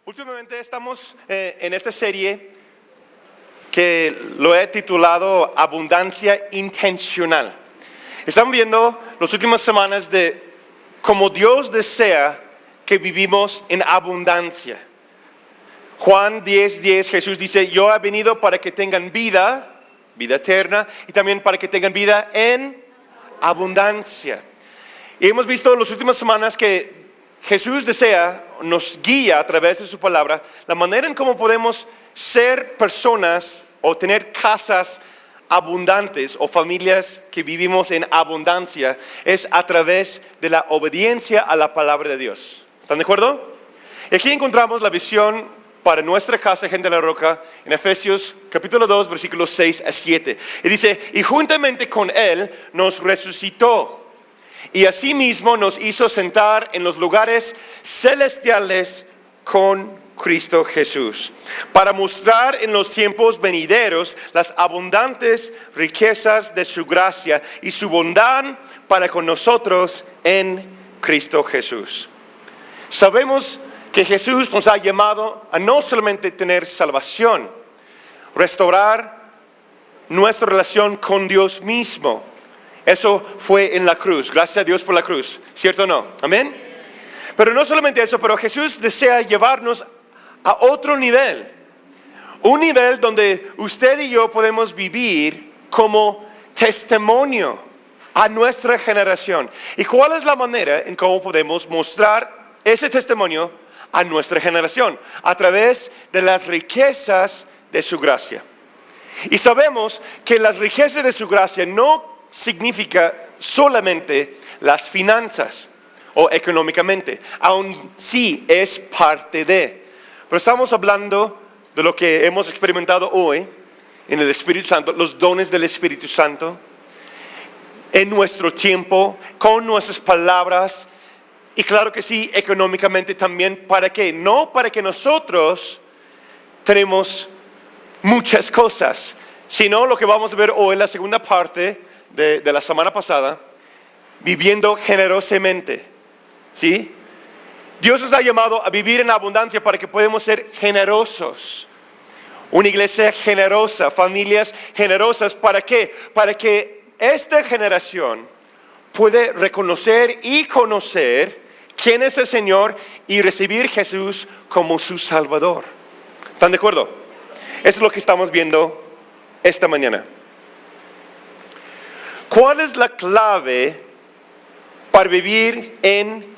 Últimamente estamos en esta serie que lo he titulado Abundancia Intencional. Estamos viendo las últimas semanas de cómo Dios desea que vivimos en abundancia. Juan 10:10, Jesús dice, yo he venido para que tengan vida eterna, y también para que tengan vida en abundancia. Y hemos visto en las últimas semanas que Jesús nos guía a través de su palabra, la manera en cómo podemos ser personas o tener casas abundantes o familias que vivimos en abundancia, es a través de la obediencia a la palabra de Dios. ¿Están de acuerdo? Y aquí encontramos la visión para nuestra casa, Gente de la Roca, en Efesios capítulo 2, versículos 6 a 7. Y dice, y juntamente con Él nos resucitó, y asimismo nos hizo sentar en los lugares celestiales con Cristo Jesús, para mostrar en los tiempos venideros las abundantes riquezas de su gracia y su bondad para con nosotros en Cristo Jesús. Sabemos que Jesús nos ha llamado a no solamente tener salvación, restaurar nuestra relación con Dios mismo. Eso fue en la cruz. Gracias a Dios por la cruz. ¿Cierto o no? Amén. Pero no solamente eso, pero Jesús desea llevarnos a otro nivel. Un nivel donde usted y yo podemos vivir como testimonio a nuestra generación. ¿Y cuál es la manera en cómo podemos mostrar ese testimonio a nuestra generación? A través de las riquezas de su gracia. Y sabemos que las riquezas de su gracia no significa solamente las finanzas o económicamente, aun sí es parte de. Pero estamos hablando de lo que hemos experimentado hoy en el Espíritu Santo, los dones del Espíritu Santo, en nuestro tiempo, con nuestras palabras, y claro que sí, económicamente también. ¿Para qué? No para que nosotros tenemos muchas cosas, sino lo que vamos a ver hoy en la segunda parte de la semana pasada, viviendo generosamente. ¿Sí? Dios nos ha llamado a vivir en abundancia para que podamos ser generosos. Una iglesia generosa, familias generosas. ¿Para qué? Para que esta generación pueda reconocer y conocer quién es el Señor y recibir a Jesús como su Salvador. ¿Están de acuerdo? Eso es lo que estamos viendo esta mañana. ¿Cuál es la clave para vivir en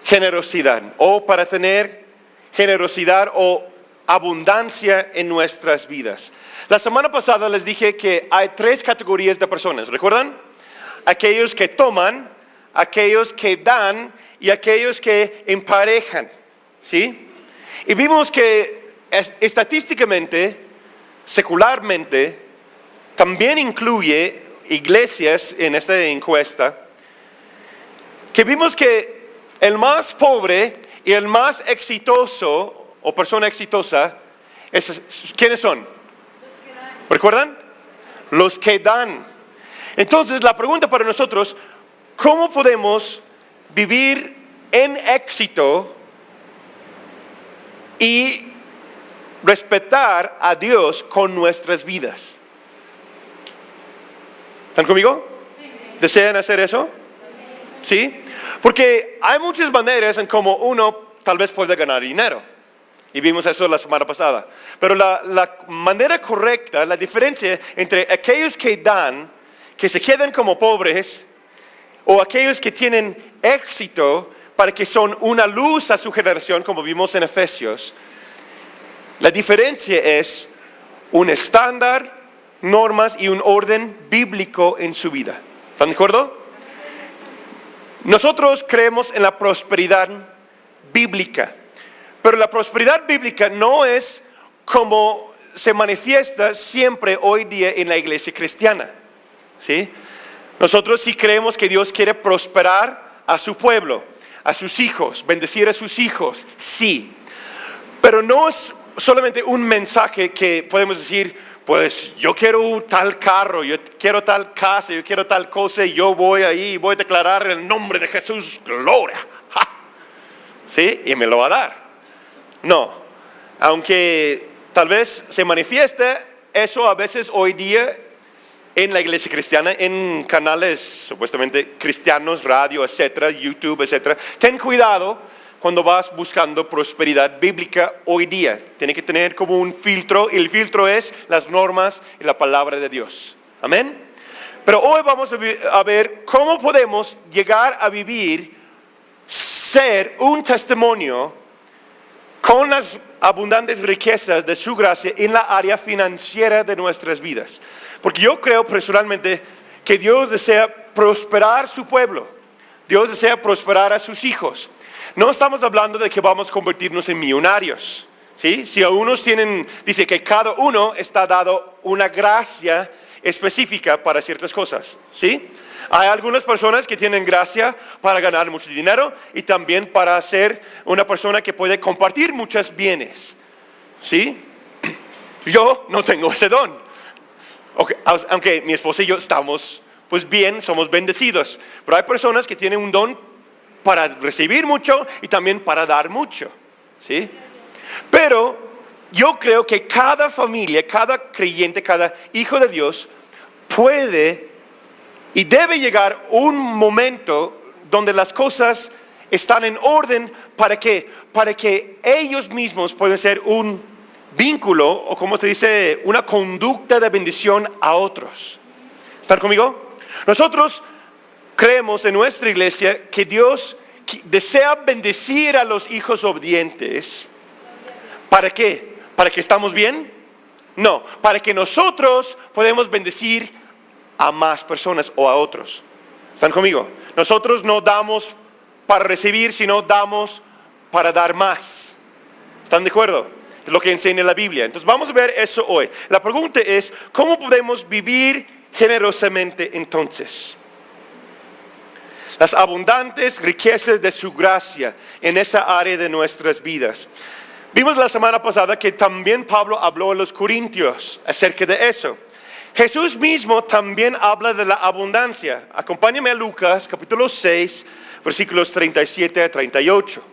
generosidad o para tener generosidad o abundancia en nuestras vidas? La semana pasada les dije que hay 3 categorías de personas, ¿recuerdan? Aquellos que toman, aquellos que dan y aquellos que emparejan, ¿sí? Y vimos que estadísticamente, secularmente, también incluye iglesias en esta encuesta, que vimos que el más pobre y el más exitoso o persona exitosa, ¿quiénes son? ¿Recuerdan? Los que dan. Entonces la pregunta para nosotros, ¿cómo podemos vivir en éxito y respetar a Dios con nuestras vidas? ¿Están conmigo? Sí. ¿Desean hacer eso? ¿Sí? Porque hay muchas maneras en cómo uno tal vez puede ganar dinero. Y vimos eso la semana pasada. Pero la manera correcta, la diferencia entre aquellos que dan, que se quedan como pobres, o aquellos que tienen éxito para que son una luz a su generación, como vimos en Efesios, la diferencia es un estándar, normas y un orden bíblico en su vida. ¿Están de acuerdo? Nosotros creemos en la prosperidad bíblica, pero la prosperidad bíblica no es como se manifiesta siempre hoy día en la iglesia cristiana. ¿Sí? Nosotros sí creemos que Dios quiere prosperar a su pueblo, a sus hijos, bendecir a sus hijos, sí. Pero no es solamente un mensaje que podemos decir, pues yo quiero tal carro, yo quiero tal casa, yo quiero tal cosa, y yo voy ahí y voy a declarar el nombre de Jesús, gloria. ¡Ja! ¿Sí? Y me lo va a dar. No, Aunque tal vez se manifiesta eso a veces hoy día en la iglesia cristiana, en canales supuestamente cristianos, radio, etcétera, YouTube, etcétera. Ten cuidado cuando vas buscando prosperidad bíblica hoy día. Tiene que tener como un filtro, y el filtro es las normas y la palabra de Dios. Amén. Pero hoy vamos a ver cómo podemos llegar a vivir, ser un testimonio con las abundantes riquezas de su gracia en la área financiera de nuestras vidas. Porque yo creo personalmente que Dios desea prosperar su pueblo. Dios desea prosperar a sus hijos. No estamos hablando de que vamos a convertirnos en millonarios, ¿sí? Si algunos dice que cada uno está dado una gracia específica para ciertas cosas, ¿sí? Hay algunas personas que tienen gracia para ganar mucho dinero y también para ser una persona que puede compartir muchos bienes, ¿sí? Yo no tengo ese don, aunque mi esposa y yo estamos pues bien, somos bendecidos, pero hay personas que tienen un don para recibir mucho y también para dar mucho, ¿sí? Pero yo creo que cada familia, cada creyente, cada hijo de Dios puede y debe llegar un momento donde las cosas están en orden para que ellos mismos puedan ser un vínculo, o como se dice, una conducta de bendición a otros. ¿Están conmigo? Nosotros creemos en nuestra iglesia que Dios desea bendecir a los hijos obedientes. ¿Para qué? ¿Para que estamos bien? No, para que nosotros podamos bendecir a más personas o a otros. ¿Están conmigo? Nosotros no damos para recibir, sino damos para dar más. ¿Están de acuerdo? Es lo que enseña la Biblia. Entonces vamos a ver eso hoy. La pregunta es, ¿cómo podemos vivir generosamente entonces? Las abundantes riquezas de su gracia en esa área de nuestras vidas. Vimos la semana pasada que también Pablo habló a los corintios acerca de eso. Jesús mismo también habla de la abundancia. Acompáñame a Lucas capítulo 6, versículos 37 a 38.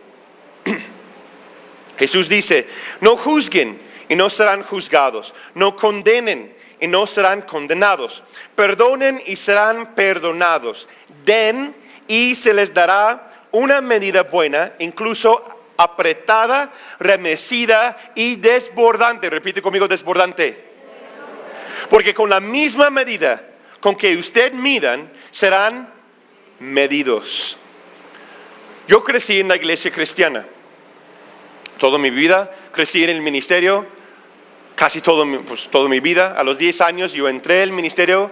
Jesús dice, no juzguen y no serán juzgados, no condenen y no serán condenados, perdonen y serán perdonados, den y se les dará una medida buena, incluso apretada, remecida y desbordante. Repite conmigo, desbordante. Porque con la misma medida con que usted midan, serán medidos. Yo crecí en la iglesia cristiana. Toda mi vida crecí en el ministerio, casi toda mi vida. A los 10 años yo entré al ministerio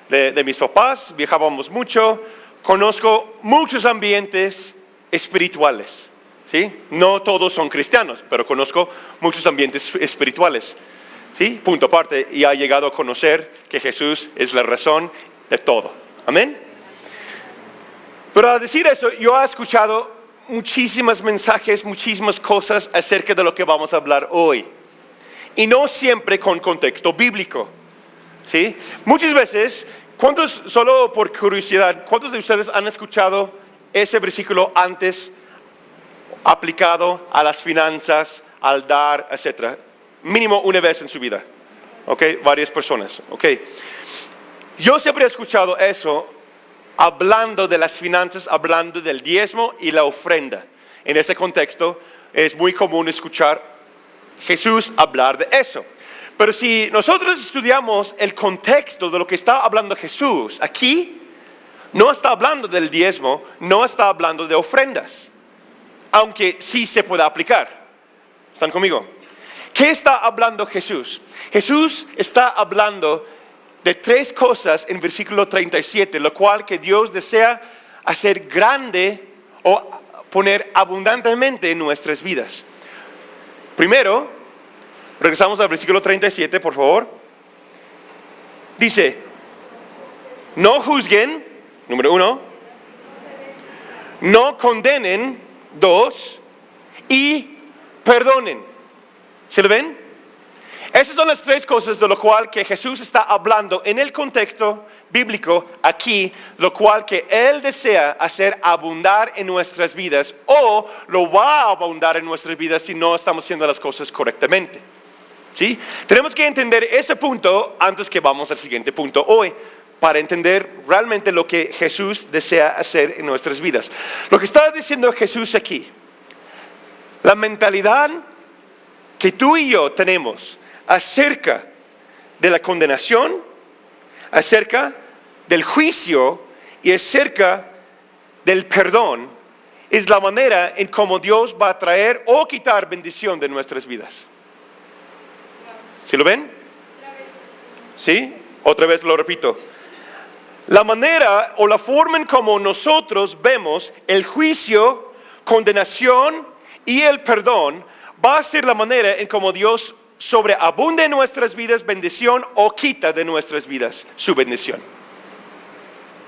de mis papás, viajábamos mucho, conozco muchos ambientes espirituales, ¿sí? No todos son cristianos, pero conozco muchos ambientes espirituales, ¿sí? Punto aparte, y ha llegado a conocer que Jesús es la razón de todo. Amén. Pero al decir eso, yo he escuchado muchísimos mensajes, muchísimas cosas acerca de lo que vamos a hablar hoy. Y no siempre con contexto bíblico, ¿sí? Muchas veces, solo por curiosidad, ¿cuántos de ustedes han escuchado ese versículo antes aplicado a las finanzas, al dar, etcétera? Mínimo una vez en su vida, ¿ok? Varias personas, ¿ok? Yo siempre he escuchado eso hablando de las finanzas, hablando del diezmo y la ofrenda. En ese contexto es muy común escuchar Jesús hablar de eso. Pero si nosotros estudiamos el contexto de lo que está hablando Jesús, aquí no está hablando del diezmo, no está hablando de ofrendas, aunque sí se puede aplicar. ¿Están conmigo? ¿Qué está hablando Jesús? Jesús está hablando de 3 cosas en versículo 37, lo cual que Dios desea hacer grande o poner abundantemente en nuestras vidas. Primero, regresamos al versículo 37, por favor. Dice, no juzguen, número 1, no condenen, 2, y perdonen. ¿Se lo ven? Esas son las 3 cosas de lo cual que Jesús está hablando en el contexto bíblico aquí, lo cual que Él desea hacer abundar en nuestras vidas o lo va a abundar en nuestras vidas si no estamos haciendo las cosas correctamente. ¿Sí? Tenemos que entender ese punto antes que vamos al siguiente punto hoy, para entender realmente lo que Jesús desea hacer en nuestras vidas. Lo que está diciendo Jesús aquí, la mentalidad que tú y yo tenemos acerca de la condenación, acerca del juicio y acerca del perdón, es la manera en cómo Dios va a traer o quitar bendición de nuestras vidas. ¿Sí lo ven? ¿Sí? Otra vez lo repito. La manera o la forma en cómo nosotros vemos el juicio, condenación y el perdón va a ser la manera en cómo Dios sobreabunde en nuestras vidas bendición o quita de nuestras vidas su bendición.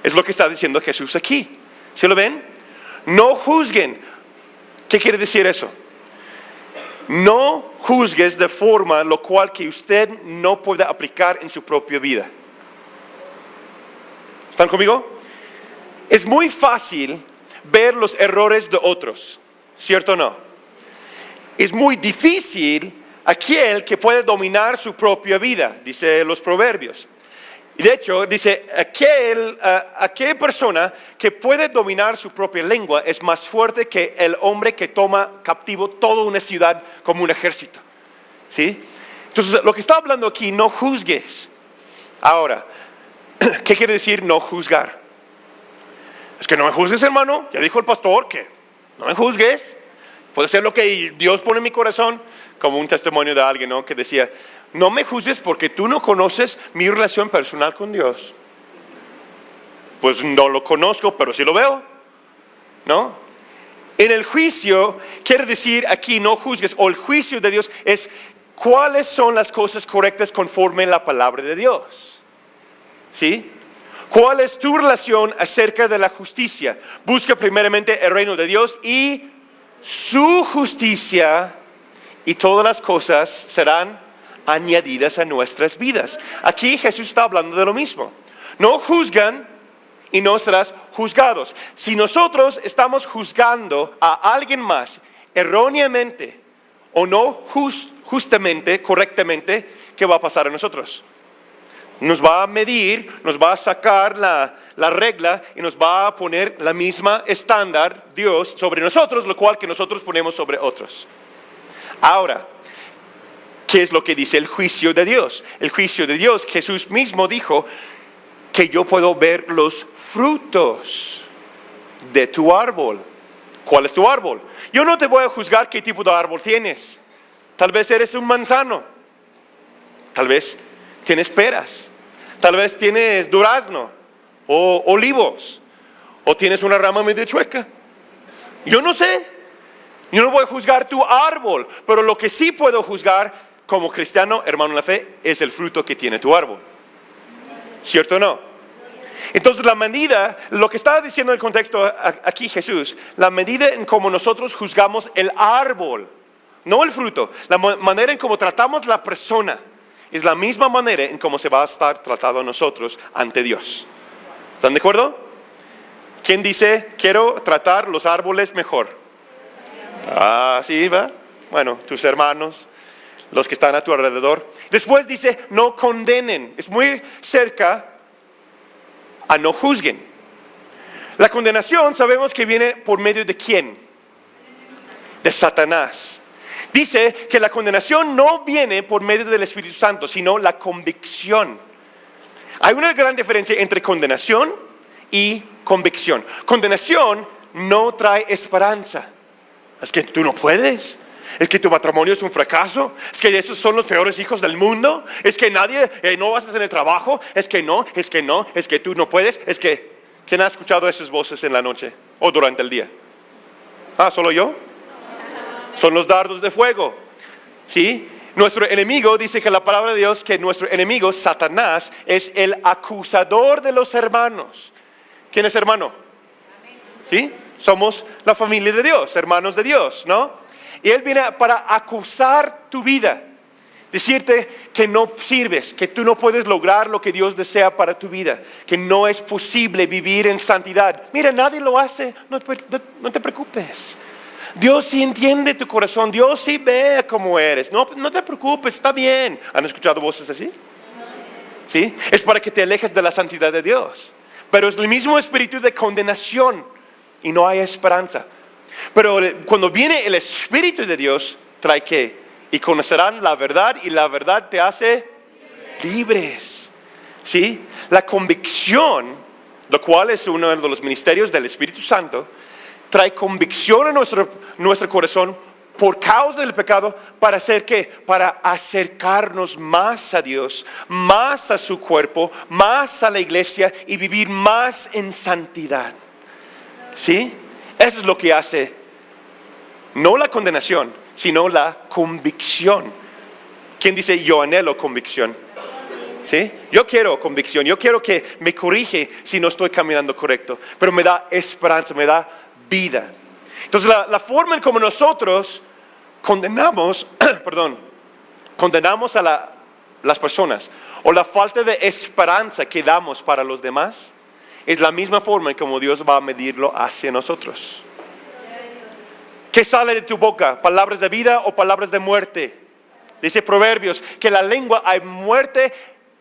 Es lo que está diciendo Jesús aquí. ¿Sí lo ven? No juzguen. ¿Qué quiere decir eso? No juzgues de forma lo cual que usted no pueda aplicar en su propia vida. ¿Están conmigo? Es muy fácil ver los errores de otros, ¿cierto o no? Es muy difícil aquel que puede dominar su propia vida, dice los proverbios. Y de hecho, dice, aquella persona que puede dominar su propia lengua es más fuerte que el hombre que toma captivo toda una ciudad como un ejército. ¿Sí? Entonces, lo que está hablando aquí, no juzgues. Ahora, ¿qué quiere decir no juzgar? Es que no me juzgues, hermano. Ya dijo el pastor que no me juzgues. Puede ser lo que Dios pone en mi corazón, como un testimonio de alguien, ¿no? Que decía, no me juzgues porque tú no conoces mi relación personal con Dios. Pues no lo conozco, pero sí lo veo, ¿no? En el juicio, quiere decir aquí no juzgues, o el juicio de Dios es cuáles son las cosas correctas conforme la palabra de Dios. ¿Sí? ¿Cuál es tu relación acerca de la justicia? Busca primeramente el reino de Dios y su justicia, y todas las cosas serán añadidas a nuestras vidas. Aquí Jesús está hablando de lo mismo. No juzgan y no serás juzgados. Si nosotros estamos juzgando a alguien más erróneamente o no justamente, correctamente, ¿qué va a pasar a nosotros? Nos va a medir, nos va a sacar la regla y nos va a poner la misma estándar Dios sobre nosotros, lo cual que nosotros ponemos sobre otros. Ahora, ¿qué es lo que dice el juicio de Dios? El juicio de Dios, Jesús mismo dijo que yo puedo ver los frutos de tu árbol. ¿Cuál es tu árbol? Yo no te voy a juzgar qué tipo de árbol tienes. Tal vez eres un manzano. Tal vez tienes peras. Tal vez tienes durazno o olivos. O tienes una rama medio chueca. Yo no sé. Yo no voy a juzgar tu árbol, pero lo que sí puedo juzgar como cristiano, hermano en la fe, es el fruto que tiene tu árbol. ¿Cierto o no? Entonces la medida, lo que está diciendo en el contexto aquí Jesús, la medida en cómo nosotros juzgamos el árbol, no el fruto, la manera en cómo tratamos la persona, es la misma manera en cómo se va a estar tratado a nosotros ante Dios. ¿Están de acuerdo? ¿Quién dice, quiero tratar los árboles mejor? Ah, sí, va. Bueno, tus hermanos, los que están a tu alrededor. Después dice, no condenen. Es muy cerca a no juzguen. La condenación sabemos que viene por medio de ¿quién? De Satanás. Dice que la condenación no viene por medio del Espíritu Santo, sino la convicción. Hay una gran diferencia entre condenación y convicción. Condenación no trae esperanza. Es que tú no puedes. Es que tu matrimonio es un fracaso. Es que esos son los peores hijos del mundo. Es que nadie, no vas a tener trabajo. Es que no, es que tú no puedes. Es que, ¿quién ha escuchado esas voces en la noche o durante el día? Ah, ¿solo yo? Son los dardos de fuego. ¿Sí? Nuestro enemigo, dice que la palabra de Dios, que nuestro enemigo, Satanás, es el acusador de los hermanos. ¿Quién es hermano? ¿Sí? Somos la familia de Dios, hermanos de Dios, ¿no? Y Él viene para acusar tu vida. Decirte que no sirves, que tú no puedes lograr lo que Dios desea para tu vida, que no es posible vivir en santidad. Mira, nadie lo hace, no te preocupes. Dios sí entiende tu corazón, Dios sí ve cómo eres. No te preocupes, está bien. ¿Han escuchado voces así? ¿Sí? Es para que te alejes de la santidad de Dios. Pero es el mismo espíritu de condenación y no hay esperanza. Pero cuando viene el Espíritu de Dios, trae ¿qué? Y conocerán la verdad y la verdad te hace libres. ¿Sí? La convicción, lo cual es uno de los ministerios del Espíritu Santo, trae convicción en nuestro corazón por causa del pecado. ¿Para hacer qué? Para acercarnos más a Dios, más a su cuerpo, más a la iglesia y vivir más en santidad. ¿Sí? Eso es lo que hace, no la condenación, sino la convicción. ¿Quién dice yo anhelo convicción? ¿Sí? Yo quiero convicción, yo quiero que me corrige si no estoy caminando correcto, pero me da esperanza, me da vida. Entonces la forma en como nosotros condenamos, condenamos a las personas o la falta de esperanza que damos para los demás, es la misma forma en como Dios va a medirlo hacia nosotros. ¿Qué sale de tu boca? ¿Palabras de vida o palabras de muerte? Dice Proverbios que la lengua, hay muerte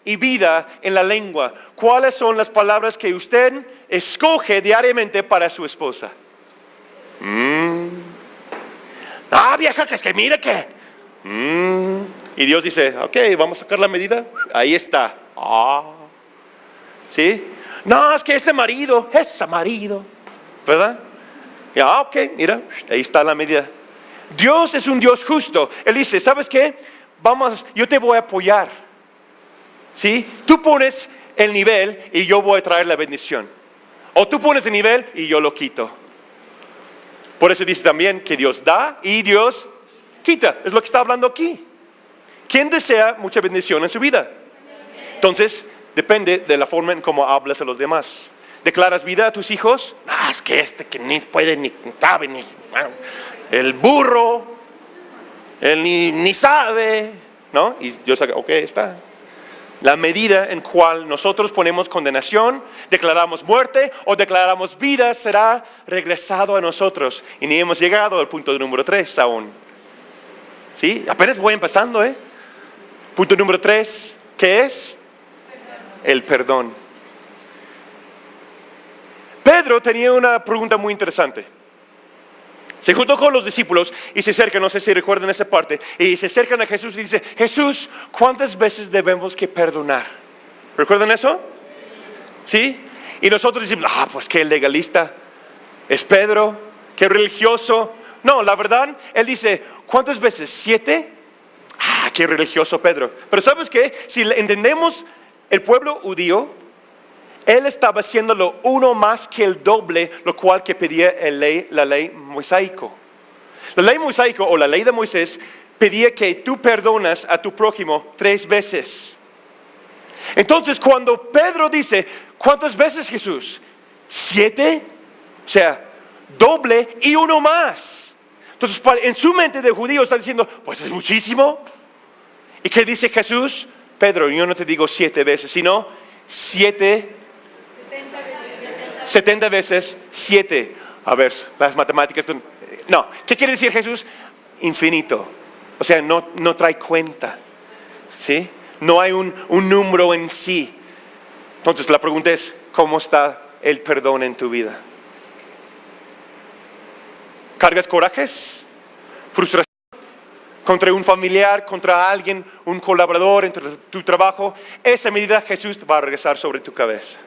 y vida en la lengua. ¿Cuáles son las palabras que usted escoge diariamente para su esposa? Vieja, que es que mire que. Y Dios dice, ok, vamos a sacar la medida. Ahí está. ¿Sí? No, es que ese marido, ¿verdad? Ok, mira, ahí está la medida. Dios es un Dios justo. Él dice, ¿sabes qué? Yo te voy a apoyar. ¿Sí? Tú pones el nivel y yo voy a traer la bendición. O tú pones el nivel y yo lo quito. Por eso dice también que Dios da y Dios quita. Es lo que está hablando aquí. ¿Quién desea mucha bendición en su vida? Entonces, depende de la forma en cómo hablas a los demás. ¿Declaras vida a tus hijos? Es que que ni puede, ni sabe, ni el burro, él ni sabe, ¿no? Y Dios sabe, ok, está. La medida en cual nosotros ponemos condenación, declaramos muerte o declaramos vida, será regresado a nosotros. Y ni hemos llegado al punto número 3 aún. ¿Sí? Apenas voy empezando, Punto número 3, ¿qué es? El perdón. Pedro tenía una pregunta muy interesante. Se juntó con los discípulos y se acercan, no sé si recuerdan esa parte, y se acercan a Jesús y dice, Jesús, ¿cuántas veces debemos que perdonar? ¿Recuerdan eso? ¿Sí? Y nosotros decimos, pues qué legalista es Pedro, qué religioso. No, la verdad, él dice, ¿cuántas veces? 7. Qué religioso Pedro. Pero ¿sabes qué? Si entendemos el pueblo judío, él estaba haciéndolo uno más que el doble, lo cual que pedía la ley mosaico. La ley mosaico o la ley de Moisés pedía que tú perdonas a tu prójimo 3 veces. Entonces cuando Pedro dice, ¿cuántas veces Jesús? 7, o sea, doble y uno más. Entonces en su mente de judío está diciendo, pues es muchísimo. ¿Y qué dice Jesús? Pedro, yo no te digo 7 veces, sino 70 veces 7. A ver, las matemáticas. No, ¿qué quiere decir Jesús? Infinito. O sea, no trae cuenta. ¿Sí? No hay un número en sí. Entonces la pregunta es, ¿cómo está el perdón en tu vida? ¿Cargas corajes? ¿Frustración? Contra un familiar, contra alguien, un colaborador, entre tu trabajo. Esa medida Jesús te va a regresar sobre tu cabeza.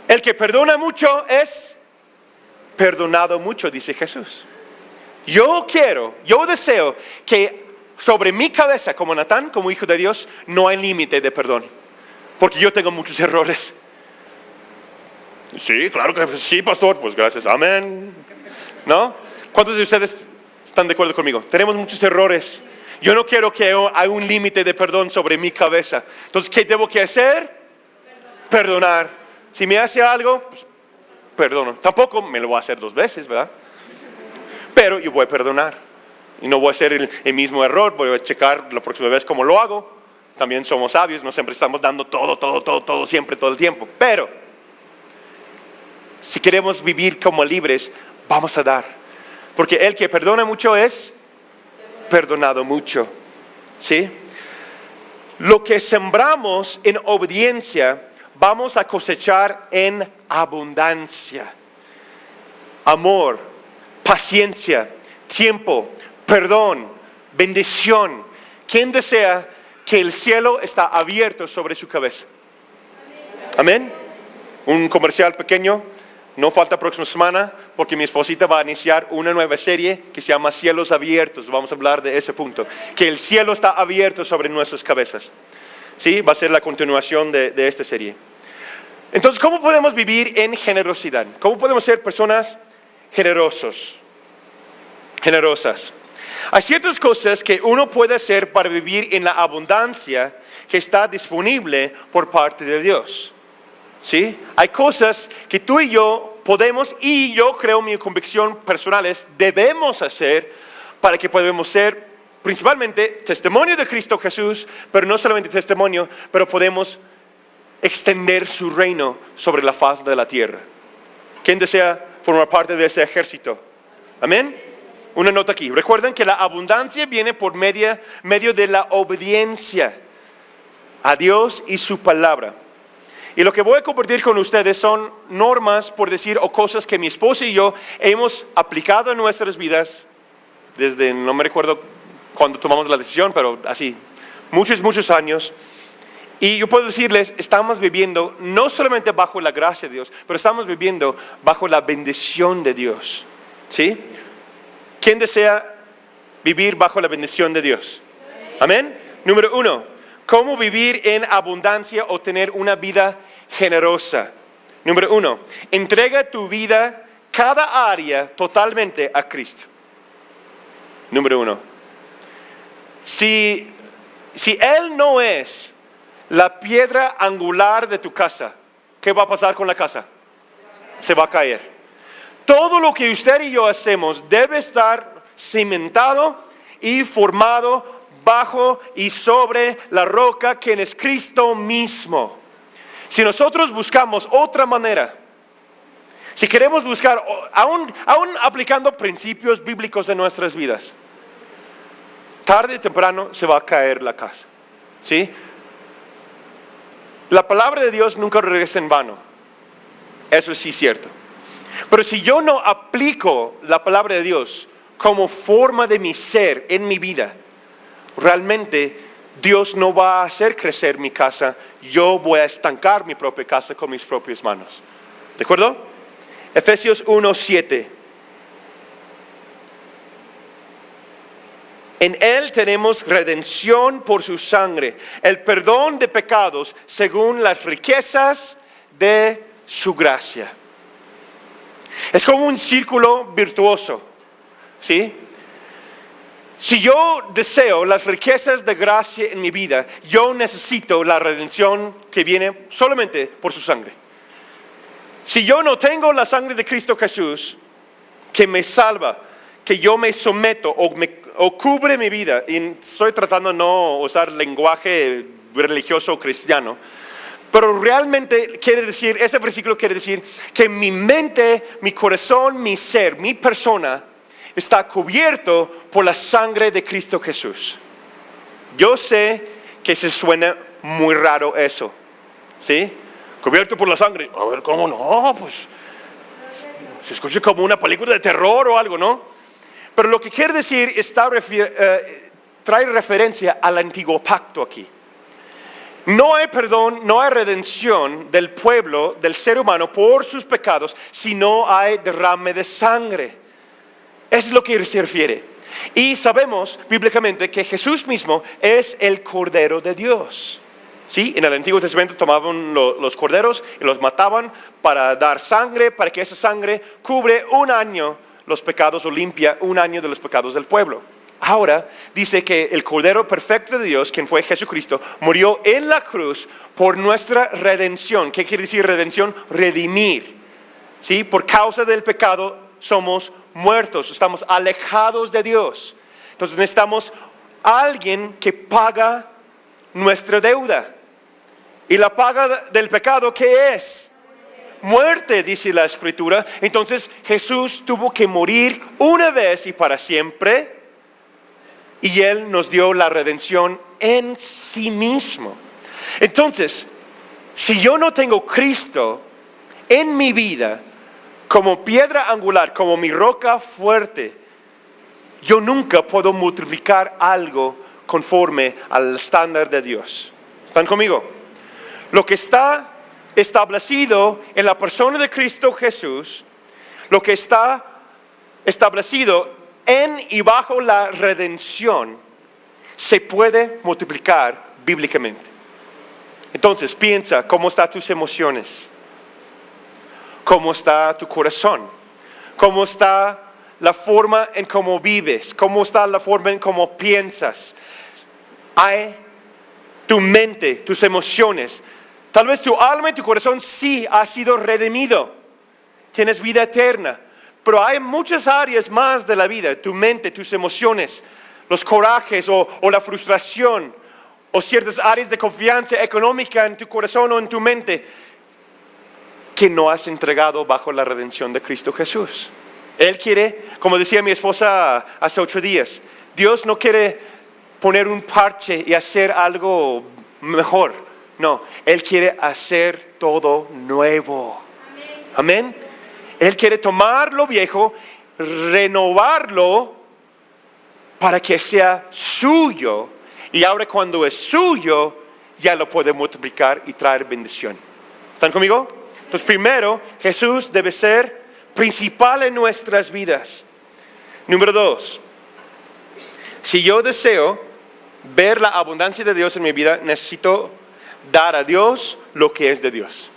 El que perdona mucho es perdonado mucho, dice Jesús. Yo deseo que sobre mi cabeza, como Natán, como hijo de Dios, no hay límite de perdón. Porque yo tengo muchos errores. Sí, claro que sí, pastor, pues gracias, amén. ¿No? ¿Cuántos de ustedes están de acuerdo conmigo? Tenemos muchos errores. Yo no quiero que haya un límite de perdón sobre mi cabeza. Entonces, ¿qué tengo que hacer? Perdonar. Si me hace algo, pues, perdono. Tampoco me lo voy a hacer 2 veces, ¿verdad? Pero yo voy a perdonar. Y no voy a hacer el mismo error, voy a checar la próxima vez cómo lo hago. También somos sabios, no siempre estamos dando todo, siempre, todo el tiempo. Pero, si queremos vivir como libres, vamos a dar. Porque el que perdona mucho es perdonado mucho. ¿Sí? Lo que sembramos en obediencia, vamos a cosechar en abundancia. Amor, paciencia, tiempo, perdón, bendición. ¿Quién desea que el cielo está abierto sobre su cabeza? Amén. Un comercial pequeño, no falta próxima semana, porque mi esposita va a iniciar una nueva serie que se llama Cielos Abiertos. Vamos a hablar de ese punto, que el cielo está abierto sobre nuestras cabezas. ¿Sí? Va a ser la continuación de esta serie. Entonces, ¿cómo podemos vivir en generosidad? ¿Cómo podemos ser personas generosas? Hay ciertas cosas que uno puede hacer para vivir en la abundancia que está disponible por parte de Dios. ¿Sí? Hay cosas que tú y yo podemos, y yo creo, mi convicción personal es, debemos hacer para que podamos ser principalmente testimonio de Cristo Jesús, pero no solamente testimonio, pero podemos extender su reino sobre la faz de la tierra. ¿Quién desea formar parte de ese ejército? Amén. Una nota aquí. Recuerden que la abundancia viene por medio de la obediencia a Dios y su palabra. Y lo que voy a compartir con ustedes son normas, por decir, o cosas que mi esposa y yo hemos aplicado en nuestras vidas desde, no me recuerdo cuando tomamos la decisión, pero así, muchos años. Y yo puedo decirles, estamos viviendo no solamente bajo la gracia de Dios, pero estamos viviendo bajo la bendición de Dios. ¿Sí? ¿Quién desea vivir bajo la bendición de Dios? Amén. Número 1, ¿cómo vivir en abundancia o tener una vida generosa? Número 1, entrega tu vida, cada área, totalmente a Cristo. Número 1, si Él no es la piedra angular de tu casa, ¿qué va a pasar con la casa? Se va a caer. Todo lo que usted y yo hacemos debe estar cimentado y formado bajo y sobre la roca, quien es Cristo mismo. Si nosotros buscamos otra manera, si queremos buscar, aún aplicando principios bíblicos en nuestras vidas, tarde o temprano se va a caer la casa. ¿Sí? La palabra de Dios nunca regresa en vano. Eso sí es cierto. Pero si yo no aplico la palabra de Dios como forma de mi ser en mi vida, realmente Dios no va a hacer crecer mi casa. Yo voy a estancar mi propia casa con mis propias manos. ¿De acuerdo? Efesios 1:7. En Él tenemos redención por su sangre, el perdón de pecados según las riquezas de su gracia. Es como un círculo virtuoso, ¿sí? Si yo deseo las riquezas de gracia en mi vida, yo necesito la redención que viene solamente por su sangre. Si yo no tengo la sangre de Cristo Jesús, que me salva, que yo me someto o cubre mi vida, y estoy tratando de no usar lenguaje religioso cristiano, pero realmente quiere decir, ese versículo quiere decir que mi mente, mi corazón, mi ser, mi persona está cubierto por la sangre de Cristo Jesús. Yo sé que se suena muy raro eso, ¿sí? Cubierto por la sangre. A ver, ¿cómo no? Pues se escucha como una película de terror o algo, ¿no? Pero lo que quiere decir trae referencia al antiguo pacto aquí. No hay perdón, no hay redención del pueblo, del ser humano por sus pecados, si no hay derrame de sangre. Es lo que se refiere. Y sabemos bíblicamente que Jesús mismo es el Cordero de Dios. ¿Sí? En el Antiguo Testamento tomaban los corderos y los mataban para dar sangre, para que esa sangre cubre un año los pecados o limpia un año de los pecados del pueblo. Ahora dice que el Cordero perfecto de Dios, quien fue Jesucristo, murió en la cruz por nuestra redención. ¿Qué quiere decir redención? Redimir. ¿Sí? Por causa del pecado somos muertos, estamos alejados de Dios. Entonces necesitamos a alguien que paga nuestra deuda. ¿Y la paga del pecado qué es? Muerte, dice la Escritura. Entonces Jesús tuvo que morir una vez y para siempre. Y Él nos dio la redención en sí mismo. Entonces, si yo no tengo Cristo en mi vida como piedra angular, como mi roca fuerte, yo nunca puedo multiplicar algo conforme al estándar de Dios. ¿Están conmigo? Lo que está establecido en la persona de Cristo Jesús, lo que está establecido en y bajo la redención, se puede multiplicar bíblicamente. Entonces piensa cómo están tus emociones, cómo está tu corazón, cómo está la forma en cómo vives, cómo está la forma en cómo piensas. Hay tu mente, tus emociones. Tal vez tu alma y tu corazón sí ha sido redimido. Tienes vida eterna. Pero hay muchas áreas más de la vida. Tu mente, tus emociones, los corajes o la frustración. O ciertas áreas de confianza económica en tu corazón o en tu mente. Que no has entregado bajo la redención de Cristo Jesús. Él quiere, como decía mi esposa hace 8 días. Dios no quiere poner un parche y hacer algo mejor. No, Él quiere hacer todo nuevo. Amén. Él quiere tomar lo viejo, renovarlo para que sea suyo. Y ahora cuando es suyo, ya lo puede multiplicar y traer bendición. ¿Están conmigo? Entonces primero, Jesús debe ser principal en nuestras vidas. Número 2, si yo deseo ver la abundancia de Dios en mi vida, necesito dar a Dios lo que es de Dios.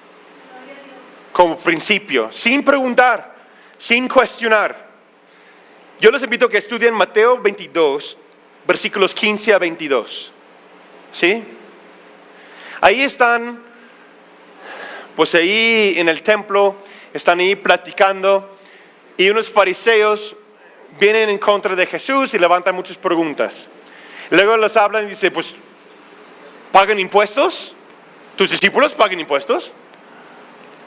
Como principio, sin preguntar, sin cuestionar. Yo les invito a que estudien Mateo 22, versículos 15 a 22. ¿Sí? Ahí están, pues ahí en el templo, están ahí platicando y unos fariseos vienen en contra de Jesús y levantan muchas preguntas. Luego les hablan y dicen, pues, ¿pagan impuestos? ¿Tus discípulos pagan impuestos?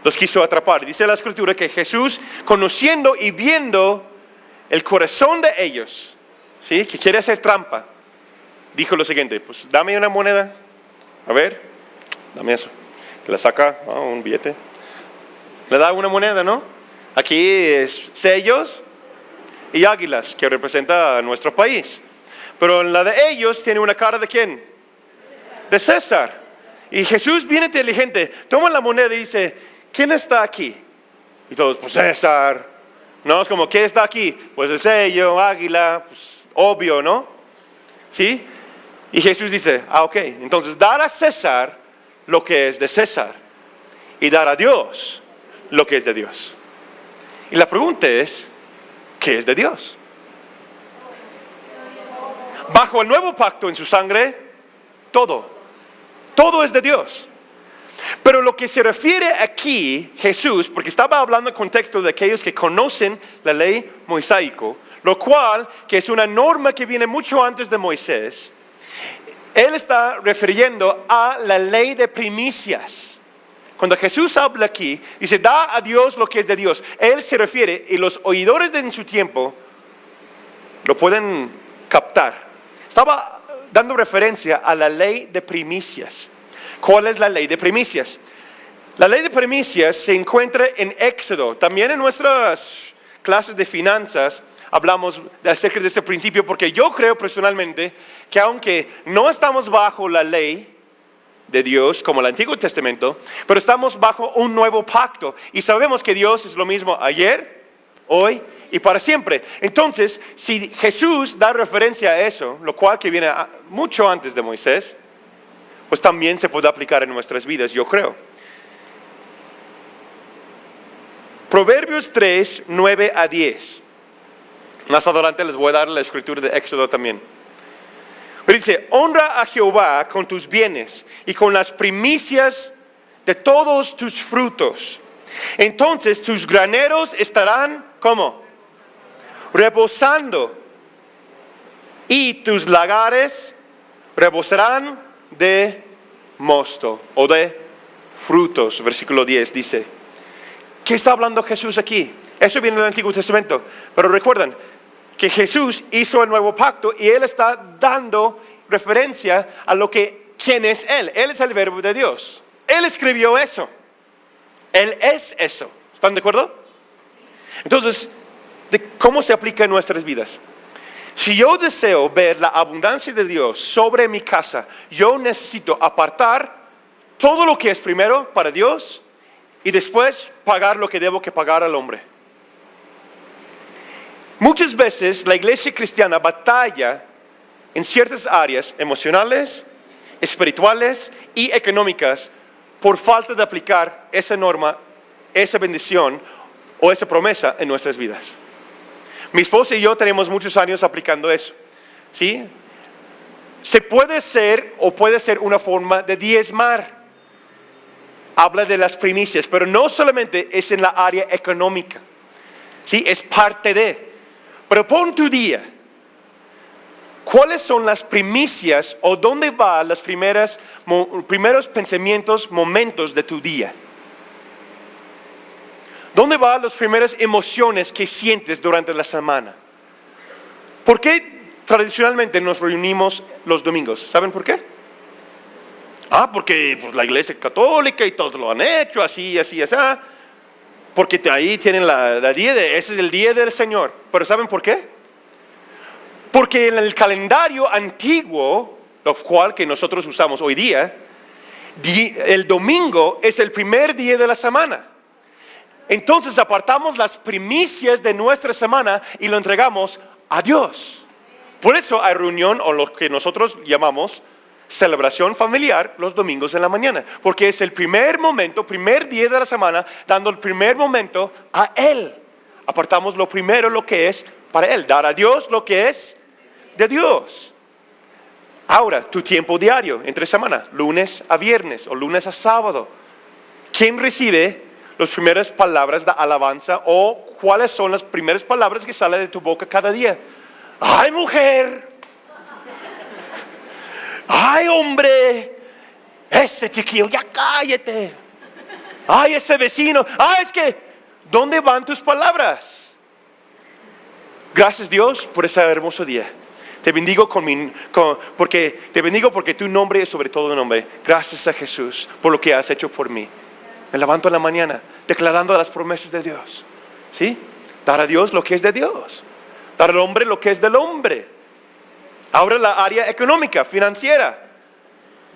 Los quiso atrapar. Dice la Escritura que Jesús, conociendo y viendo el corazón de ellos, ¿sí?, que quiere hacer trampa, dijo lo siguiente, pues dame una moneda, a ver, dame eso. Le saca un billete, le da una moneda, ¿no? Aquí es sellos y águilas, que representa a nuestro país. Pero en la de ellos tiene una cara de ¿quién? De César. Y Jesús, bien inteligente, toma la moneda y dice, ¿quién está aquí? Y todos, pues César. No, es como, ¿quién está aquí? Pues el sello, águila, pues obvio, ¿no? ¿Sí? Y Jesús dice, ok, entonces dar a César lo que es de César y dar a Dios lo que es de Dios. Y la pregunta es, ¿qué es de Dios? Bajo el nuevo pacto en su sangre, todo es de Dios. Pero lo que se refiere aquí Jesús, porque estaba hablando en contexto de aquellos que conocen la ley mosaico, lo cual, que es una norma que viene mucho antes de Moisés, Él está refiriendo a la ley de primicias. Cuando Jesús habla aquí, dice, da a Dios lo que es de Dios. Él se refiere, y los oidores en su tiempo lo pueden captar. Estaba dando referencia a la ley de primicias. ¿Cuál es la ley de primicias? La ley de primicias se encuentra en Éxodo. También en nuestras clases de finanzas hablamos acerca de ese principio, porque yo creo personalmente que aunque no estamos bajo la ley de Dios como el Antiguo Testamento, pero estamos bajo un nuevo pacto y sabemos que Dios es lo mismo ayer, hoy y para siempre. Entonces, si Jesús da referencia a eso, lo cual que viene mucho antes de Moisés, pues también se puede aplicar en nuestras vidas, yo creo. Proverbios 3, 9 a 10. Más adelante les voy a dar la escritura de Éxodo también. Pero dice, honra a Jehová con tus bienes y con las primicias de todos tus frutos. Entonces tus graneros estarán, ¿cómo? Rebosando. y tus lagares rebosarán de mosto o de frutos. Versículo 10 dice, ¿qué está hablando Jesús aquí? Eso viene del Antiguo Testamento, pero recuerdan que Jesús hizo el nuevo pacto y Él está dando referencia a quién es Él. Él es el verbo de Dios. Él escribió eso. Él es eso. ¿Están de acuerdo? Entonces, ¿cómo se aplica en nuestras vidas? Si yo deseo ver la abundancia de Dios sobre mi casa, yo necesito apartar todo lo que es primero para Dios y después pagar lo que debo que pagar al hombre. Muchas veces la iglesia cristiana batalla en ciertas áreas emocionales, espirituales y económicas por falta de aplicar esa norma, esa bendición o esa promesa en nuestras vidas. Mi esposa y yo tenemos muchos años aplicando eso, ¿sí? Se puede ser o puede ser una forma de diezmar. Habla de las primicias, pero no solamente es en la área económica, ¿sí? Es parte de. Pero pon tu día. ¿Cuáles son las primicias o dónde van los primeros pensamientos, momentos de tu día? ¿Dónde van las primeras emociones que sientes durante la semana? ¿Por qué tradicionalmente nos reunimos los domingos? ¿Saben por qué? Porque pues, la iglesia católica y todos lo han hecho, así. Porque ahí tienen ese es el día del Señor. ¿Pero saben por qué? Porque en el calendario antiguo, lo cual que nosotros usamos hoy día, el domingo es el primer día de la semana. Entonces apartamos las primicias de nuestra semana y lo entregamos a Dios. Por eso hay reunión o lo que nosotros llamamos celebración familiar los domingos en la mañana, porque es el primer momento, primer día de la semana, dando el primer momento a Él. Apartamos lo primero, lo que es para Él, dar a Dios lo que es de Dios. Ahora, tu tiempo diario, entre semana, lunes a viernes o lunes a sábado. ¿Quién recibe las primeras palabras de alabanza o cuáles son las primeras palabras que salen de tu boca cada día? ¡Ay, mujer! ¡Ay, hombre! Ese chiquillo, ya cállate. ¡Ay, ese vecino! ¡Ay, es que! ¿Dónde van tus palabras? Gracias Dios por ese hermoso día. Te bendigo porque tu nombre es sobre todo nombre. Gracias a Jesús por lo que has hecho por mí. Me levanto en la mañana declarando las promesas de Dios. ¿Sí? Dar a Dios lo que es de Dios. Dar al hombre lo que es del hombre. Ahora la área económica, financiera.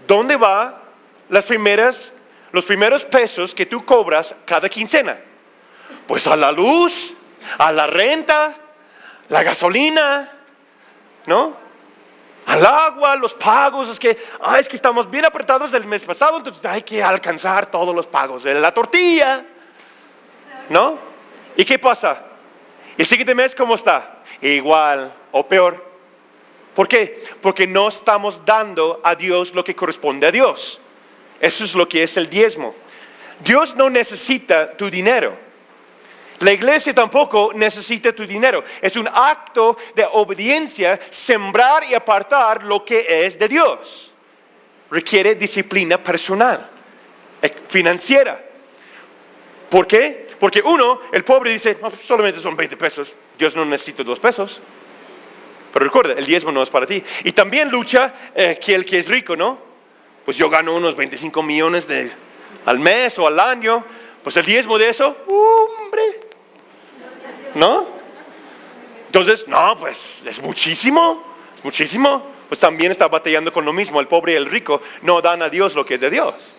¿Dónde van los primeros pesos que tú cobras cada quincena? Pues a la luz, a la renta, la gasolina, ¿no? Al agua, los pagos. Es que estamos bien apretados del mes pasado, entonces hay que alcanzar todos los pagos. La tortilla, ¿no? ¿Y qué pasa? ¿El siguiente mes cómo está? Igual o peor. ¿Por qué? Porque no estamos dando a Dios lo que corresponde a Dios. Eso es lo que es el diezmo. Dios no necesita tu dinero. La iglesia tampoco necesita tu dinero. Es un acto de obediencia, sembrar y apartar lo que es de Dios. Requiere disciplina personal, financiera. ¿Por qué? Porque el pobre dice, solamente son 20 pesos. Dios no necesita 2 pesos. Pero recuerda, el diezmo no es para ti. Y también lucha que el que es rico, ¿no? Pues yo gano unos 25 millones al mes o al año. Pues el diezmo de eso, hombre, ¿no? Entonces, no, pues es muchísimo. Pues también está batallando con lo mismo. El pobre y el rico no dan a Dios lo que es de Dios.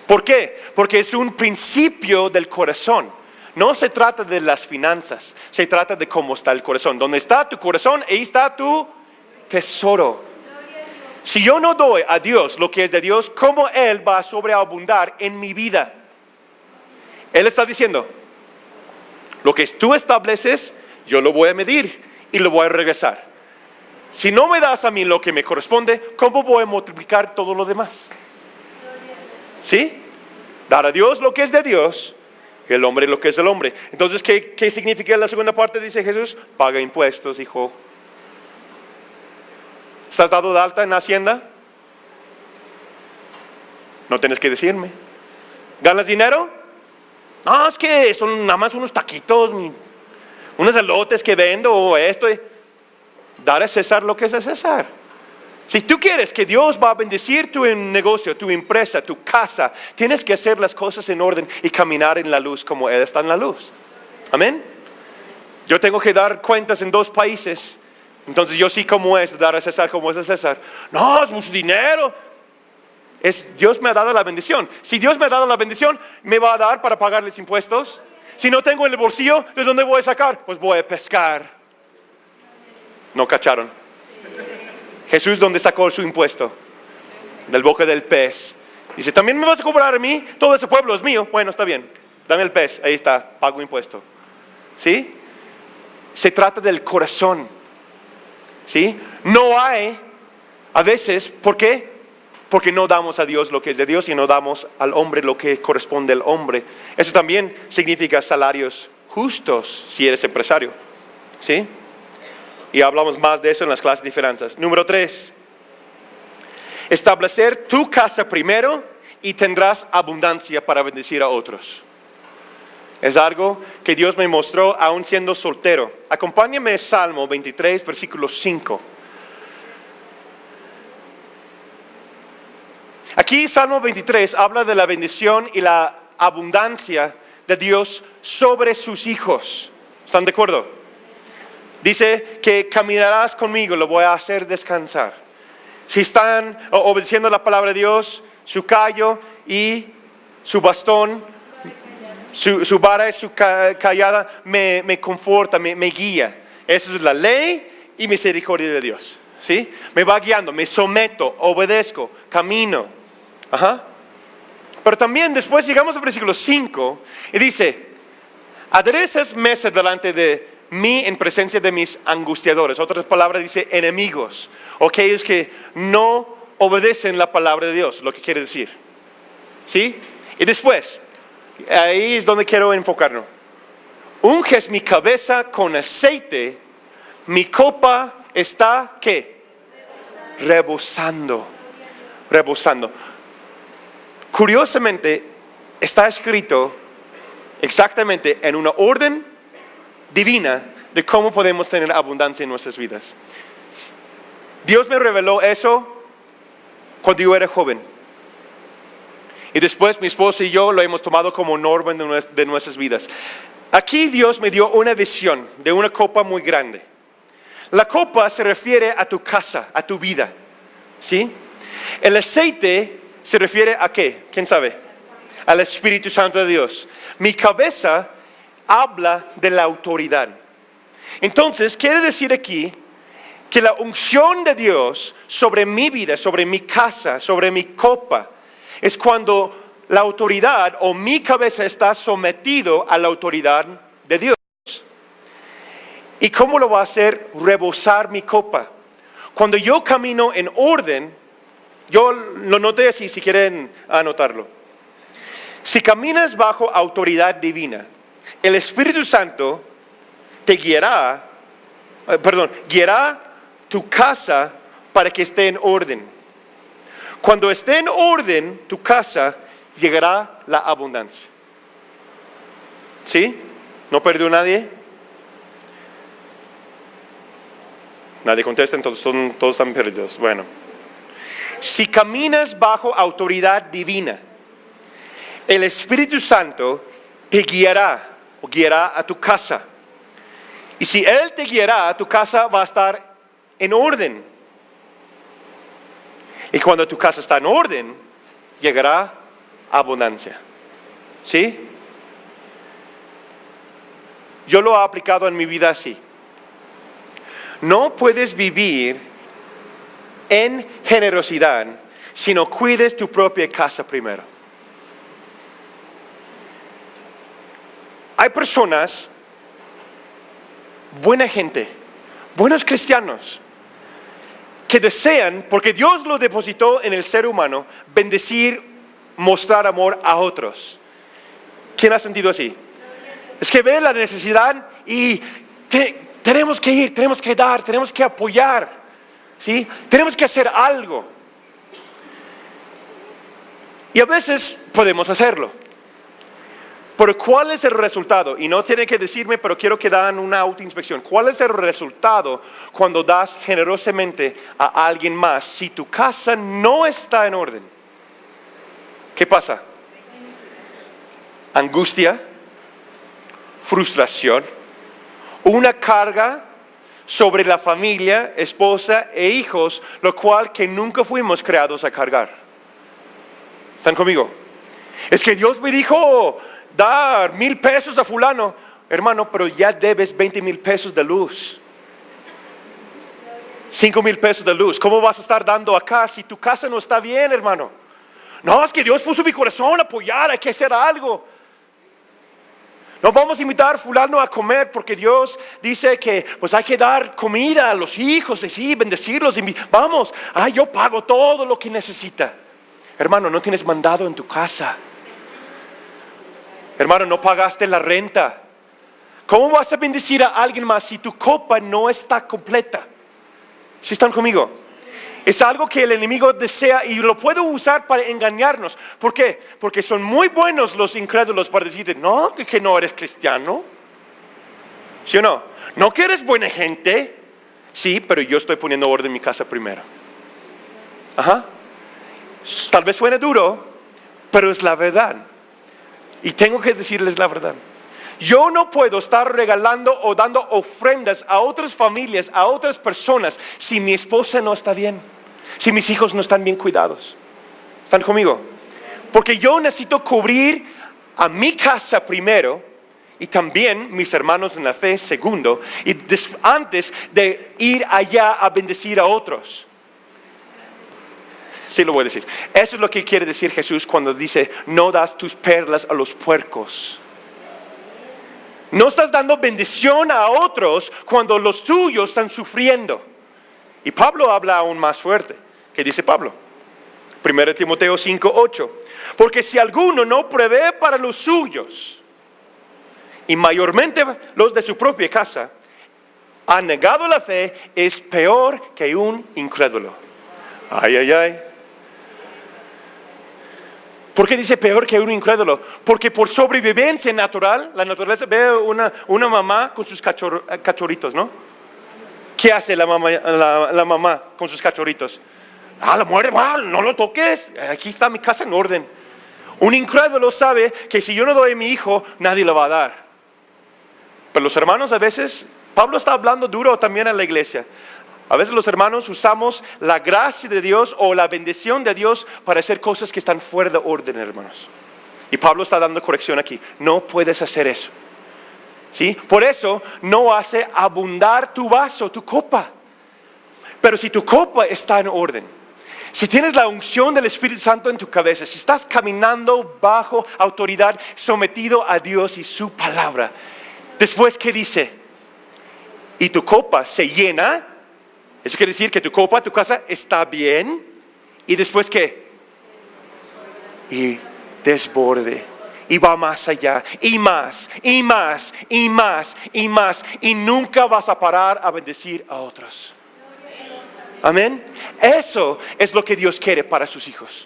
¿Por qué? Porque es un principio del corazón. No se trata de las finanzas, se trata de cómo está el corazón. Donde está tu corazón, ahí está tu tesoro. Si yo no doy a Dios lo que es de Dios, ¿cómo Él va a sobreabundar en mi vida? Él está diciendo, lo que tú estableces, yo lo voy a medir y lo voy a regresar. Si no me das a mí lo que me corresponde, ¿cómo voy a multiplicar todo lo demás? ¿Sí? Dar a Dios lo que es de Dios. El hombre lo que es el hombre. Entonces, ¿qué significa la segunda parte? Dice Jesús, paga impuestos, hijo. ¿Estás dado de alta en la hacienda? No tienes que decirme. ¿Ganas dinero? No, es que son nada más unos taquitos, unos elotes que vendo o esto. Dar a César lo que es a César. Si tú quieres que Dios va a bendecir tu negocio, tu empresa, tu casa, tienes que hacer las cosas en orden y caminar en la luz como Él está en la luz. Amén. Yo tengo que dar cuentas en 2 países. Entonces yo sí como es dar a César como es a César. No, es mucho dinero. Dios me ha dado la bendición. Si Dios me ha dado la bendición, ¿me va a dar para pagar los impuestos? Si no tengo en el bolsillo, ¿de dónde voy a sacar? Pues voy a pescar. ¿No cacharon? Jesús, ¿dónde sacó su impuesto? Del boca del pez. Dice, ¿también me vas a cobrar a mí? Todo ese pueblo es mío. Bueno, está bien. Dame el pez. Ahí está, pago impuesto. ¿Sí? Se trata del corazón. ¿Sí? No hay, a veces, ¿por qué? Porque no damos a Dios lo que es de Dios y no damos al hombre lo que corresponde al hombre. Eso también significa salarios justos si eres empresario. ¿Sí? Y hablamos más de eso en las clases de finanzas. Número 3. Establecer tu casa primero y tendrás abundancia para bendecir a otros. Es algo que Dios me mostró aún siendo soltero. Acompáñame a Salmo 23, versículo 5. Aquí Salmo 23 habla de la bendición y la abundancia de Dios sobre sus hijos. ¿Están de acuerdo? Dice que caminarás conmigo, lo voy a hacer descansar. Si están obedeciendo la palabra de Dios, su callo y su bastón, su vara y su callada me conforta, me guía. Esa es la ley y misericordia de Dios. ¿Sí? Me va guiando, me someto, obedezco, camino. Ajá. Pero también después llegamos al versículo 5 y dice, aderezas mesa delante de mí en presencia de mis angustiadores. Otras palabras dice enemigos, o aquellos que no obedecen la palabra de Dios, lo que quiere decir. ¿Sí? Y después, ahí es donde quiero enfocarnos. Unges mi cabeza con aceite, mi copa está, ¿qué? Rebosando. Rebosando. Curiosamente, está escrito exactamente en una orden divina de cómo podemos tener abundancia en nuestras vidas. Dios me reveló eso cuando yo era joven. Y después mi esposa y yo lo hemos tomado como norma de nuestras vidas. Aquí Dios me dio una visión de una copa muy grande. La copa se refiere a tu casa, a tu vida. ¿Sí? El aceite se refiere a ¿qué? ¿Quién sabe? Al Espíritu Santo de Dios. Mi cabeza habla de la autoridad. Entonces, quiere decir aquí que la unción de Dios sobre mi vida, sobre mi casa, sobre mi copa, es cuando la autoridad o mi cabeza está sometido a la autoridad de Dios. ¿Y cómo lo va a hacer? Rebosar mi copa. Cuando yo camino en orden, yo lo noté así, si quieren anotarlo. Si caminas bajo autoridad divina, el Espíritu Santo te guiará tu casa para que esté en orden. Cuando esté en orden tu casa, llegará la abundancia. ¿Sí? ¿No perdió nadie? Nadie contesta, entonces todos están perdidos. Bueno, si caminas bajo autoridad divina, el Espíritu Santo te guiará o guiará a tu casa. Y si Él te guiará, tu casa va a estar en orden. Y cuando tu casa está en orden, llegará abundancia. ¿Sí? Yo lo he aplicado en mi vida así. No puedes vivir en generosidad si no cuides tu propia casa primero. Hay personas, buena gente, buenos cristianos, que desean, porque Dios lo depositó en el ser humano, bendecir, mostrar amor a otros. ¿Quién ha sentido así? Es que ve la necesidad y tenemos que ir, tenemos que dar, tenemos que apoyar. ¿sí? Tenemos que hacer algo. Y a veces podemos hacerlo. Pero ¿cuál es el resultado? Y no tienen que decirme, pero quiero que dan una autoinspección. ¿Cuál es el resultado cuando das generosamente a alguien más si tu casa no está en orden? ¿Qué pasa? Angustia, frustración, una carga sobre la familia, esposa e hijos, lo cual que nunca fuimos creados a cargar. ¿Están conmigo? Es que Dios me dijo dar 1,000 pesos a fulano. Hermano, pero ya debes 20,000 pesos de luz. 5,000 pesos de luz. ¿Cómo vas a estar dando acá si tu casa no está bien, hermano? No, es que Dios puso mi corazón a apoyar, hay que hacer algo. No vamos a invitar a fulano a comer porque Dios dice que pues hay que dar comida a los hijos, y sí, bendecirlos. Vamos, yo pago todo lo que necesita. Hermano, no tienes mandado en tu casa. Hermano, no pagaste la renta. ¿Cómo vas a bendecir a alguien más si tu copa no está completa? ¿Sí están conmigo? Es algo que el enemigo desea y lo puede usar para engañarnos. ¿Por qué? Porque son muy buenos los incrédulos para decirte, no, que no eres cristiano. ¿Sí o no? No que eres buena gente. Sí, pero yo estoy poniendo orden en mi casa primero. Ajá. Tal vez suene duro, pero es la verdad. Y tengo que decirles la verdad. Yo no puedo estar regalando o dando ofrendas a otras familias, a otras personas, si mi esposa no está bien, si mis hijos no están bien cuidados. ¿Están conmigo? Porque yo necesito cubrir a mi casa primero y también mis hermanos en la fe segundo, y antes de ir allá a bendecir a otros. Sí lo voy a decir. Eso es lo que quiere decir Jesús cuando dice, no das tus perlas a los puercos. No estás dando bendición a otros cuando los tuyos están sufriendo. Y Pablo habla aún más fuerte. ¿Qué dice Pablo? 1 Timoteo 5:8. Porque si alguno no provee para los suyos, y mayormente los de su propia casa, ha negado la fe, es peor que un incrédulo. Ay, ay, ay. ¿Por qué dice peor que un incrédulo? Porque por sobrevivencia natural, la naturaleza ve una mamá con sus cachorritos, ¿no? ¿Qué hace la mamá con sus cachorritos? La muerde, no lo toques, aquí está mi casa en orden. Un incrédulo sabe que si yo no doy a mi hijo, nadie lo va a dar. Pero los hermanos a veces, Pablo está hablando duro también a la iglesia. A veces los hermanos usamos la gracia de Dios o la bendición de Dios para hacer cosas que están fuera de orden, hermanos. Y Pablo está dando corrección aquí. No puedes hacer eso. ¿Sí? Por eso no hace abundar tu vaso, tu copa. Pero si tu copa está en orden, si tienes la unción del Espíritu Santo en tu cabeza, si estás caminando bajo autoridad, sometido a Dios y su palabra, después, ¿qué dice? Y tu copa se llena. Eso quiere decir que tu copa, tu casa está bien. ¿Y después qué? Y desborde. Y va más allá. Y más, y más, y más, y más. Y nunca vas a parar a bendecir a otros. Amén. Eso es lo que Dios quiere para sus hijos.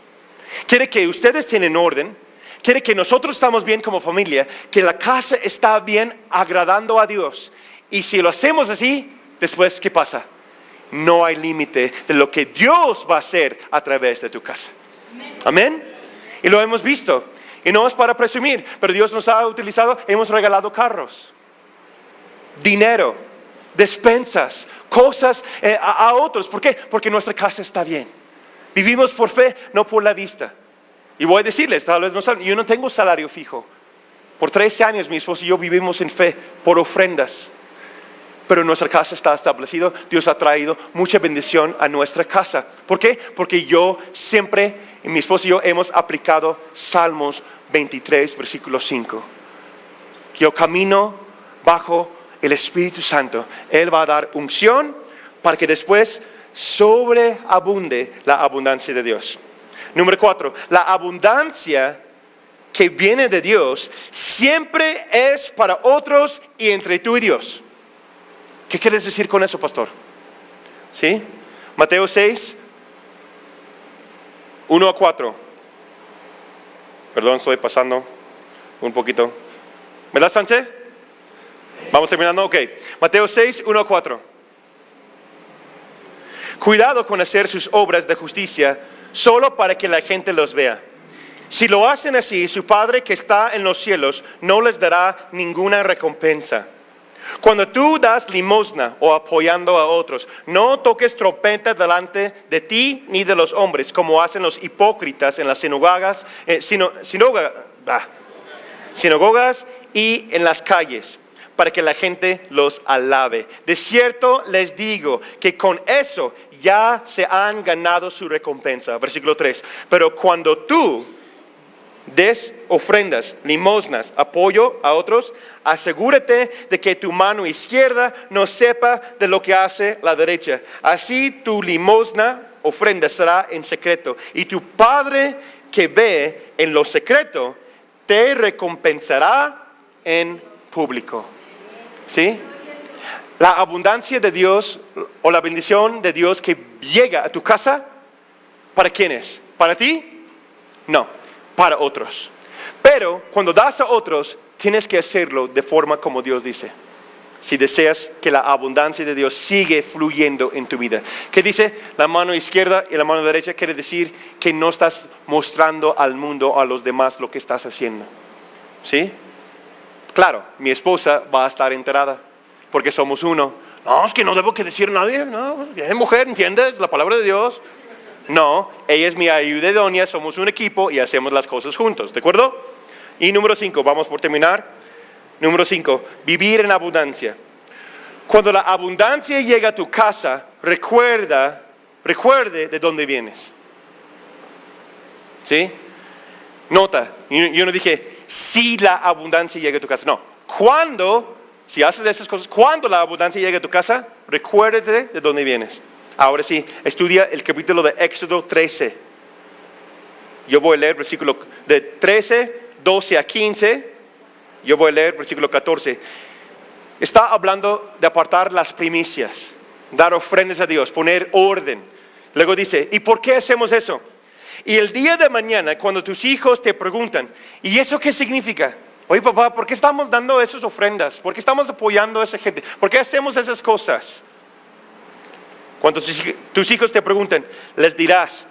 Quiere que ustedes tienen orden. Quiere que nosotros estamos bien como familia. Que la casa está bien, agradando a Dios. Y si lo hacemos así, después, ¿qué pasa? No hay límite de lo que Dios va a hacer a través de tu casa. Amén. Y lo hemos visto. Y no es para presumir, pero Dios nos ha utilizado, hemos regalado carros, dinero, despensas, cosas a otros. ¿Por qué? Porque nuestra casa está bien. Vivimos por fe, no por la vista. Y voy a decirles, tal vez no saben, yo no tengo salario fijo. Por 13 años mi esposo y yo vivimos en fe por ofrendas. Pero nuestra casa está establecida. Dios ha traído mucha bendición a nuestra casa. ¿Por qué? Porque yo siempre, mi esposo y yo hemos aplicado Salmos 23, versículo 5. Yo camino bajo el Espíritu Santo. Él va a dar unción para que después sobreabunde la abundancia de Dios. Número 4, la abundancia que viene de Dios siempre es para otros y entre tú y Dios. ¿Qué quieres decir con eso, pastor? ¿Sí? Mateo 6, 1 a 4. Perdón, estoy pasando un poquito. ¿Me das chance? ¿Vamos terminando? Ok. Mateo 6, 1 a 4. Cuidado con hacer sus obras de justicia solo para que la gente los vea. Si lo hacen así, su Padre que está en los cielos no les dará ninguna recompensa. Cuando tú das limosna o apoyando a otros, no toques trompeta delante de ti ni de los hombres, como hacen los hipócritas en las sinagogas y en las calles, para que la gente los alabe. De cierto les digo que con eso ya se han ganado su recompensa. Versículo 3. Pero cuando tú des ofrendas, limosnas, apoyo a otros, asegúrate de que tu mano izquierda no sepa de lo que hace la derecha. Así tu limosna, ofrenda, será en secreto. Y tu Padre que ve en lo secreto, te recompensará en público. ¿Sí? La abundancia de Dios o la bendición de Dios que llega a tu casa, ¿para quién es? ¿Para ti? No, para otros. Pero cuando das a otros, tienes que hacerlo de forma como Dios dice. Si deseas que la abundancia de Dios sigue fluyendo en tu vida. ¿Qué dice? La mano izquierda y la mano derecha quiere decir que no estás mostrando al mundo, a los demás, lo que estás haciendo. ¿Sí? Claro, mi esposa va a estar enterada, porque somos uno. No, es que no debo que decir a nadie, no, es mujer, ¿entiendes? La palabra de Dios. No, ella es mi ayuda idónea, somos un equipo y hacemos las cosas juntos, ¿de acuerdo? Y número 5, vamos por terminar. Número 5, vivir en abundancia. Cuando la abundancia llega a tu casa, recuerde de dónde vienes. ¿Sí? Nota, yo no dije si la abundancia llega a tu casa, no. Cuando, si haces esas cosas, cuando la abundancia llega a tu casa, recuérdate de dónde vienes. Ahora sí, estudia el capítulo de Éxodo 13. Yo voy a leer versículo de 13, 12 a 15. Yo voy a leer versículo 14. Está hablando de apartar las primicias, dar ofrendas a Dios, poner orden. Luego dice, ¿y por qué hacemos eso? Y el día de mañana, cuando tus hijos te preguntan, ¿y eso qué significa? Oye, papá, ¿por qué estamos dando esas ofrendas? ¿Por qué estamos apoyando a esa gente? ¿Por qué hacemos esas cosas? Cuando tus hijos te preguntan, les dirás,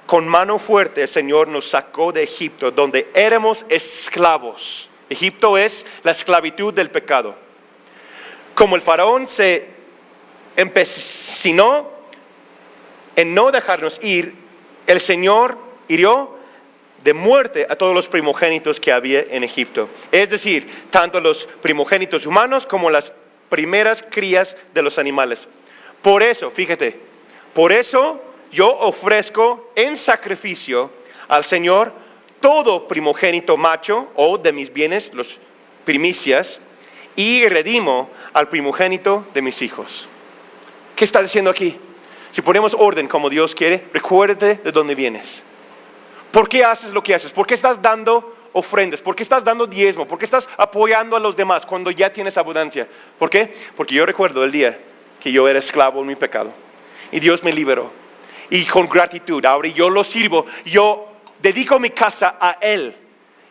con mano fuerte el Señor nos sacó de Egipto, donde éramos esclavos. Egipto es la esclavitud del pecado. Como el faraón se empecinó en no dejarnos ir, el Señor hirió de muerte a todos los primogénitos que había en Egipto. Es decir, tanto los primogénitos humanos como las primeras crías de los animales. Por eso, fíjate, por eso yo ofrezco en sacrificio al Señor todo primogénito macho o de mis bienes, los primicias, y redimo al primogénito de mis hijos. ¿Qué está diciendo aquí? Si ponemos orden como Dios quiere, recuérdate de dónde vienes. ¿Por qué haces lo que haces? ¿Por qué estás dando ofrendas? ¿Por qué estás dando diezmo? ¿Por qué estás apoyando a los demás cuando ya tienes abundancia? ¿Por qué? Porque yo recuerdo el día que yo era esclavo en mi pecado y Dios me liberó. Y con gratitud, ahora yo lo sirvo, yo dedico mi casa a Él.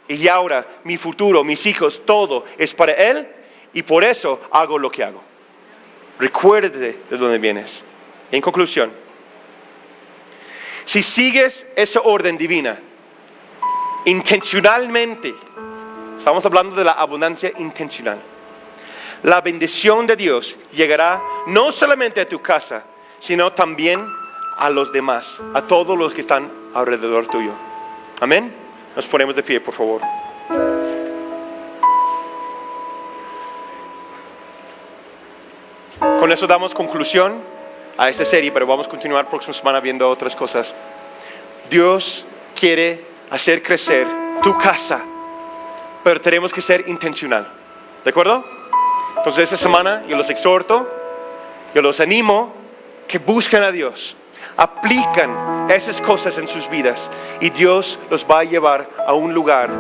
Y ahora mi futuro, mis hijos, todo es para Él. Y por eso hago lo que hago. Recuérdate de dónde vienes. En conclusión, si sigues esa orden divina, intencionalmente, estamos hablando de la abundancia intencional, la bendición de Dios llegará no solamente a tu casa, sino también a los demás, a todos los que están alrededor tuyo. Amén. Nos ponemos de pie, por favor. Con eso damos conclusión a esta serie, pero vamos a continuar próxima semana viendo otras cosas. Dios quiere hacer crecer tu casa, pero tenemos que ser intencional. ¿De acuerdo? Entonces esta semana yo los exhorto, yo los animo que busquen a Dios, aplican esas cosas en sus vidas y Dios los va a llevar a un lugar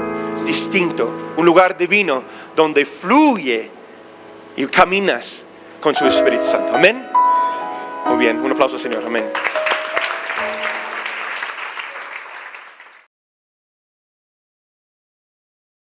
distinto, un lugar divino donde fluye y caminas con su Espíritu Santo. Amén. Muy bien, un aplauso, Señor. Amén.